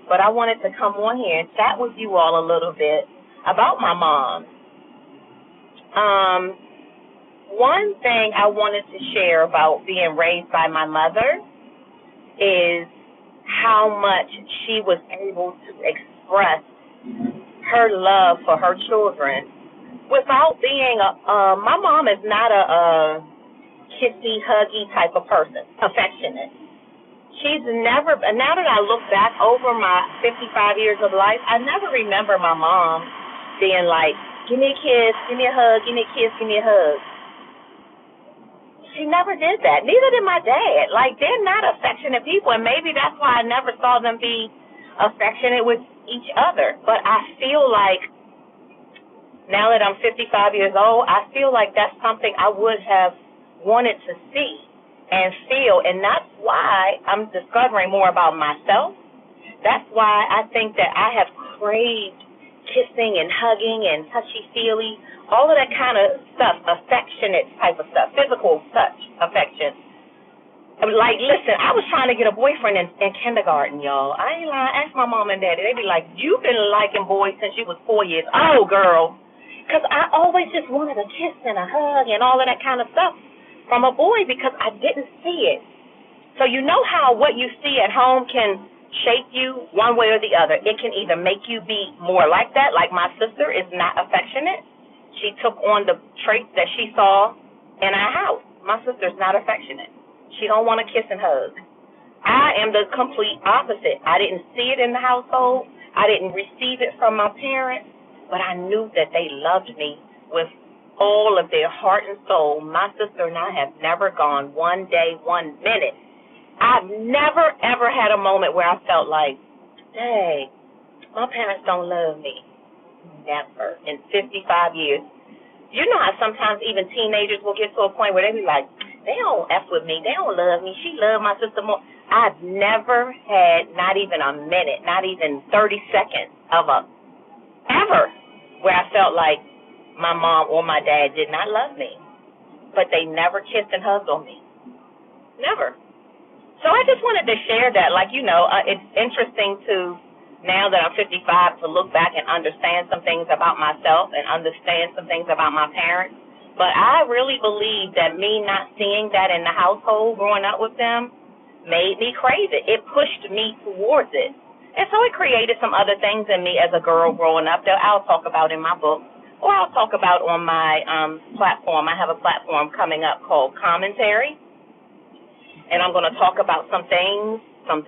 but I wanted to come on here and chat with you all a little bit about my mom. One thing I wanted to share about being raised by my mother is how much she was able to express her love for her children without being my mom is not a kissy, huggy type of person, affectionate. She's never, now that I look back over my 55 years of life, I never remember my mom being like, give me a kiss, give me a hug, give me a kiss, give me a hug. She never did that. Neither did my dad. Like, they're not affectionate people, and maybe that's why I never saw them be affectionate with each other. But I feel like, now that I'm 55 years old, I feel like that's something I would have wanted to see and feel, and that's why I'm discovering more about myself. That's why I think that I have craved kissing and hugging and touchy-feely, all of that kind of stuff, affectionate type of stuff, physical touch, affection. Like, listen, I was trying to get a boyfriend in kindergarten, y'all. I ain't lying. Ask my mom and daddy. They be like, you've been liking boys since you was 4 years old, girl. Because I always just wanted a kiss and a hug and all of that kind of stuff from a boy because I didn't see it. So you know how what you see at home can shape you one way or the other. It can either make you be more like that, like my sister is not affectionate. She took on the traits that she saw in our house. My sister's not affectionate. She don't want to kiss and hug. I am the complete opposite. I didn't see it in the household. I didn't receive it from my parents, but I knew that they loved me with all of their heart and soul. My sister and I have never gone one day, 1 minute. I've never, ever had a moment where I felt like, dang, my parents don't love me. Never. In 55 years. You know how sometimes even teenagers will get to a point where they be like, they don't F with me. They don't love me. She loved my sister more. I've never had not even a minute, not even 30 seconds of ever where I felt like my mom or my dad did not love me. But they never kissed and hugged on me. Never. So I just wanted to share that. Like, you know, it's interesting to, now that I'm 55, to look back and understand some things about myself and understand some things about my parents. But I really believe that me not seeing that in the household growing up with them made me crave it. It pushed me towards it. And so it created some other things in me as a girl growing up that I'll talk about in my book, or I'll talk about on my platform. I have a platform coming up called Commentary. And I'm going to talk about some things. And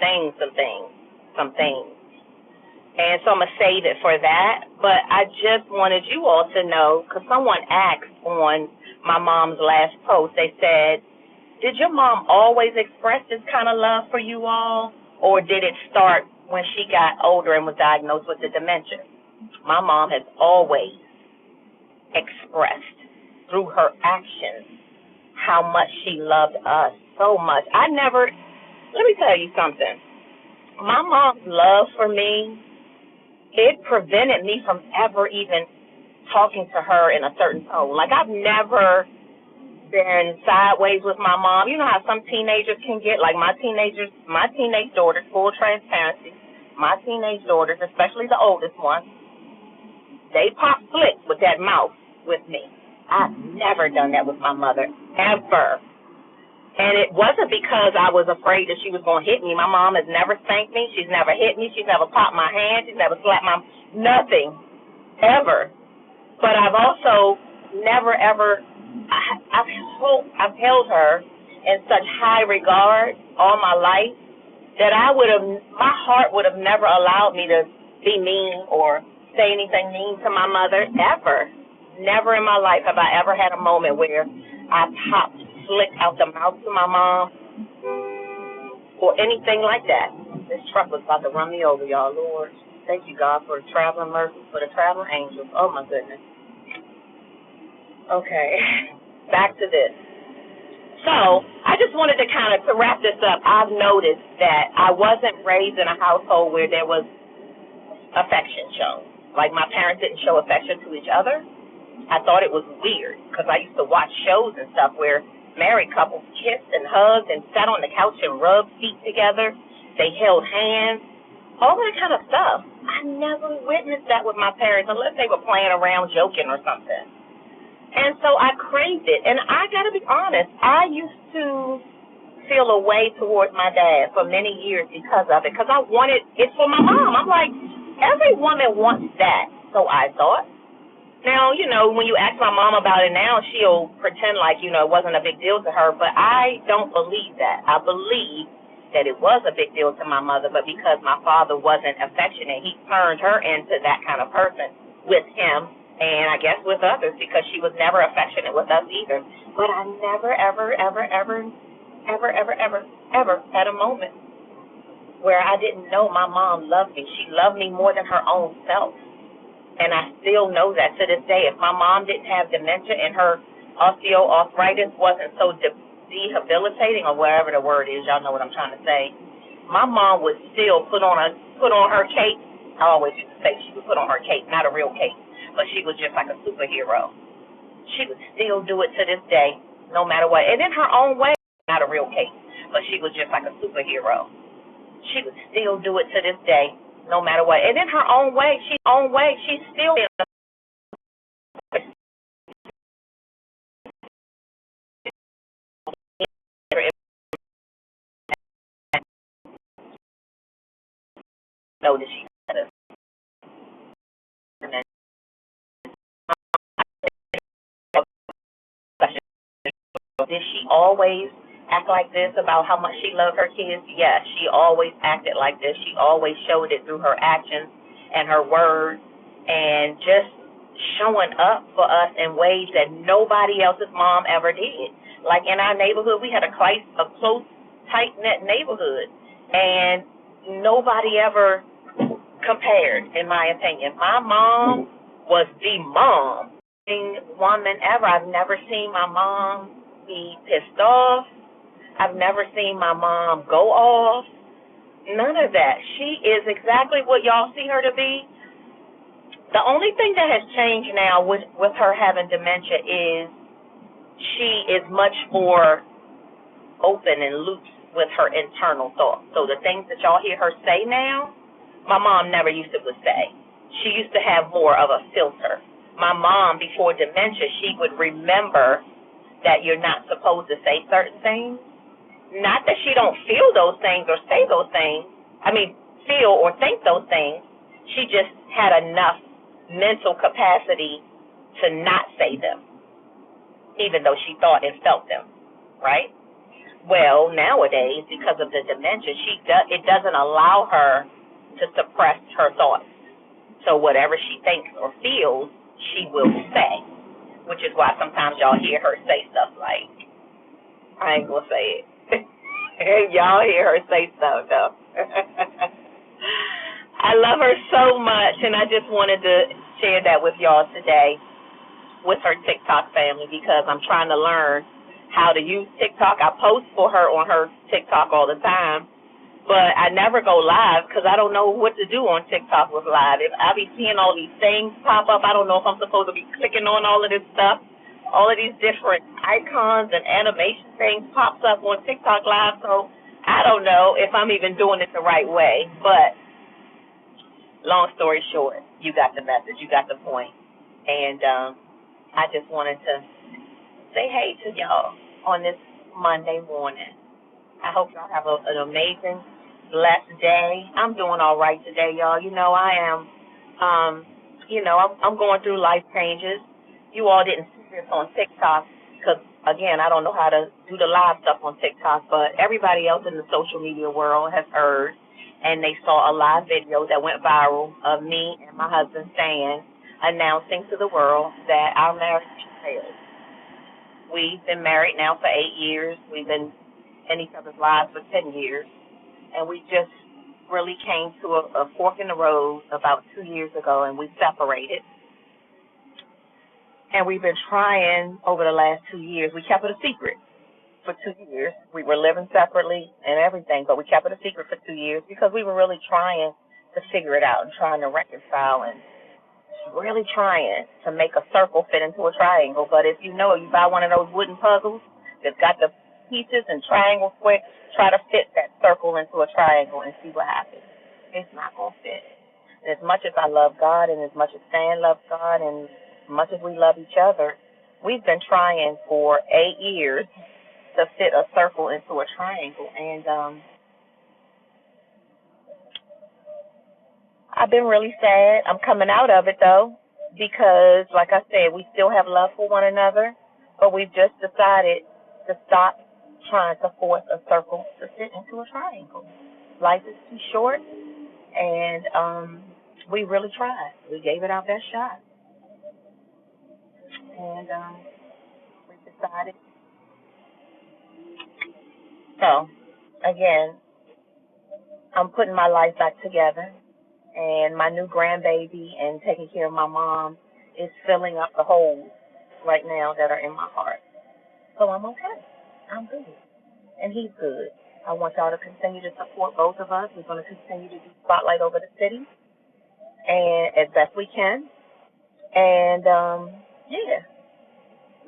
so I'm going to save it for that. But I just wanted you all to know, because someone asked on my mom's last post, they said, did your mom always express this kind of love for you all, or did it start when she got older and was diagnosed with the dementia? My mom has always expressed through her actions how much she loved us so much. Let me tell you something. My mom's love for me, it prevented me from ever even talking to her in a certain tone. Like, I've never been sideways with my mom. You know how some teenagers can get, like my teenage daughters, full transparency, my teenage daughters, especially the oldest one, they pop flicks with that mouth with me. I've never done that with my mother, ever. And it wasn't because I was afraid that she was going to hit me. My mom has never spanked me. She's never hit me. She's never popped my hand. She's never slapped my, nothing, ever. But I've also never, ever, I've held her in such high regard all my life that my heart would have never allowed me to be mean or say anything mean to my mother, ever. Never in my life have I ever had a moment where I popped slick out the mouth to my mom or anything like that. This truck was about to run me over, y'all. Lord, thank you, God, for the traveling mercy, for the traveling angels. Oh, my goodness. Okay, back to this. So I just wanted to to wrap this up, I've noticed that I wasn't raised in a household where there was affection shown. Like, my parents didn't show affection to each other. I thought it was weird because I used to watch shows and stuff where married couples kissed and hugged and sat on the couch and rubbed feet together. They held hands. all that kind of stuff. I never witnessed that with my parents unless they were playing around, joking or something. And so I craved it. And I got to be honest, I used to feel a way towards my dad for many years because of it, because I wanted it for my mom. I'm like, every woman wants that, so I thought. Now, when you ask my mom about it now, she'll pretend like, it wasn't a big deal to her, but I don't believe that. I believe that it was a big deal to my mother, but because my father wasn't affectionate, he turned her into that kind of person with him, and I guess with others, because she was never affectionate with us either. But I never, ever, ever, ever, ever, ever, ever, ever had a moment where I didn't know my mom loved me. She loved me more than her own self. And I still know that to this day. If my mom didn't have dementia and her osteoarthritis wasn't so debilitating, or whatever the word is, y'all know what I'm trying to say, my mom would still put on her cape. I always used to say she would put on her cape, not a real cape, but she was just like a superhero. She would still do it to this day, no matter what. And in her own way, not a real cape, but she was just like a superhero. She would still do it to this day, no matter what. And in her own way, she's still know that she had a Did she always act like this about how much she loved her kids? Yes, she always acted like this. She always showed it through her actions and her words, and just showing up for us in ways that nobody else's mom ever did. Like in our neighborhood, we had a close, tight-knit neighborhood, and nobody ever compared, in my opinion. My mom was the mom woman ever. I've never seen my mom be pissed off. I've never seen my mom go off. None of that. She is exactly what y'all see her to be. The only thing that has changed now with her having dementia is she is much more open and loose with her internal thoughts. So the things that y'all hear her say now, my mom never used to say. She used to have more of a filter. My mom, before dementia, she would remember that you're not supposed to say certain things. Not that she don't feel those things or say those things. Feel or think those things. She just had enough mental capacity to not say them, even though she thought and felt them, right? Well, nowadays, because of the dementia, it doesn't allow her to suppress her thoughts. So whatever she thinks or feels, she will say, which is why sometimes y'all hear her say stuff like, I ain't going to say it. Y'all hear her say stuff, though. I love her so much, and I just wanted to share that with y'all today with her TikTok family, because I'm trying to learn how to use TikTok. I post for her on her TikTok all the time, but I never go live because I don't know what to do on TikTok with live. If I be seeing all these things pop up, I don't know if I'm supposed to be clicking on all of this stuff. All of these different icons and animation things pops up on TikTok live, so I don't know if I'm even doing it the right way. But long story short, you got the message, you got the point. And I just wanted to say hey to y'all on this Monday morning. I hope y'all have an amazing, blessed day. I'm doing all right today, y'all. I am, I'm going through life changes. You all didn't see this on TikTok because, again, I don't know how to do the live stuff on TikTok, but everybody else in the social media world has heard, and they saw a live video that went viral of me and my husband Stan announcing to the world that our marriage failed. We've been married now for 8 years. We've been in each other's lives for 10 years, and we just really came to a fork in the road about 2 years ago, and we separated. And we've been trying over the last 2 years. We kept it a secret for 2 years. We were living separately and everything, but we kept it a secret for 2 years because we were really trying to figure it out and trying to reconcile and really trying to make a circle fit into a triangle. But if you buy one of those wooden puzzles that's got the pieces and triangle square, try to fit that circle into a triangle and see what happens. It's not going to fit. And as much as I love God and as much as Stan loves God and as much as we love each other, we've been trying for 8 years to fit a circle into a triangle. And I've been really sad. I'm coming out of it, though, because, like I said, we still have love for one another, but we've just decided to stop trying to force a circle to fit into a triangle. Life is too short, and we really tried. We gave it our best shot, and we decided. So, again, I'm putting my life back together, and my new grandbaby and taking care of my mom is filling up the holes right now that are in my heart. So I'm okay. I'm good. And he's good. I want y'all to continue to support both of us. We're going to continue to do Spotlight over the city and as best we can. And, yeah,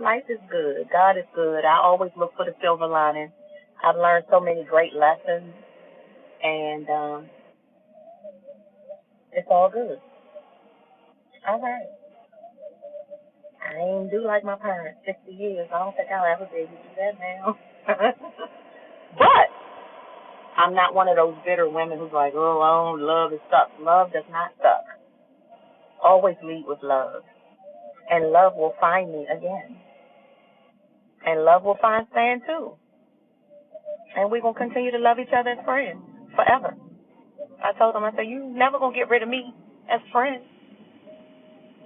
life is good. God is good. I always look for the silver lining. I've learned so many great lessons, and it's all good. All right. I ain't do like my parents, 60 years. I don't think I'll ever be able to do that now. But I'm not one of those bitter women who's like, oh, I don't love it sucks. Love does not suck. Always lead with love. And love will find me again. And love will find Stan too. And we're going to continue to love each other as friends forever. I told him, I said, you never going to get rid of me as friends.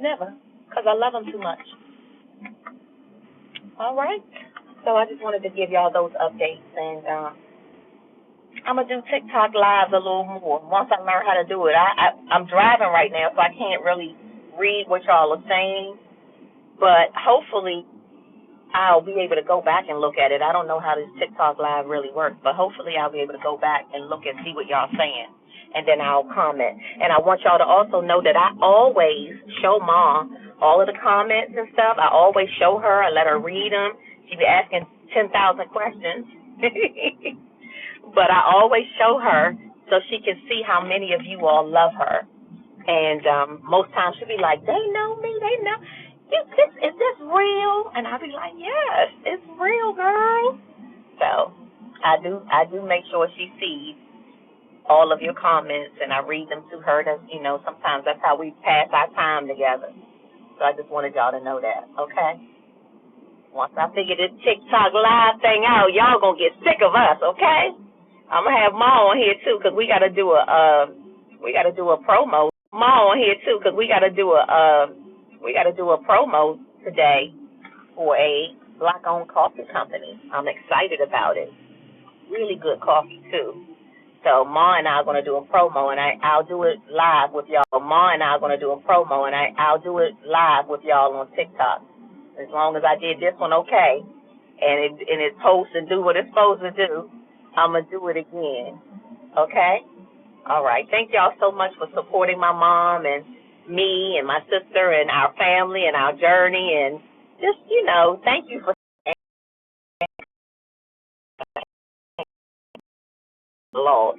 Never. Because I love him too much. All right. So I just wanted to give y'all those updates. And I'm going to do TikTok lives a little more once I learn how to do it. I'm driving right now, so I can't really read what y'all are saying. But hopefully I'll be able to go back and look at it. I don't know how this TikTok live really works, but hopefully I'll be able to go back and look and see what y'all saying. And then I'll comment. And I want y'all to also know that I always show Mom all of the comments and stuff. I always show her. I let her read them. She be asking 10,000 questions. But I always show her so she can see how many of you all love her. And most times she'll be like, they know me. They know. Is this real? And I'll be like, yes, it's real, girl. So I do make sure she sees all of your comments, and I read them to her. That, sometimes that's how we pass our time together. So I just wanted y'all to know that, okay? Once I figure this TikTok live thing out, y'all gonna get sick of us, okay? I'm gonna have Ma on here too, cause we gotta do a promo. Ma on here too, cause we gotta do a promo today for a Black-owned coffee company. I'm excited about it. Really good coffee too. So Ma and I are going to do a promo, and I'll do it live with y'all. Ma and I are going to do a promo, and I'll do it live with y'all on TikTok. As long as I did this one okay, and it posts and do what it's supposed to do, I'm going to do it again. Okay? All right. Thank y'all so much for supporting my mom and me and my sister and our family and our journey. And just, thank you for lost.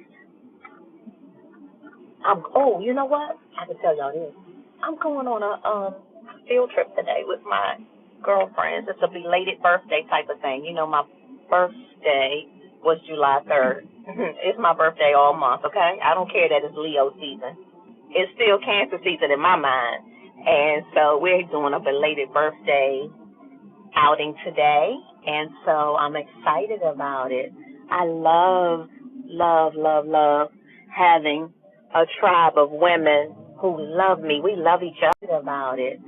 You know what? I can tell y'all this. I'm going on a field trip today with my girlfriends. It's a belated birthday type of thing. My birthday was July 3rd. It's my birthday all month, okay? I don't care that it's Leo season. It's still Cancer season in my mind. And so we're doing a belated birthday outing today. And so I'm excited about it. I love, love, love, love having a tribe of women who love me. We love each other about it.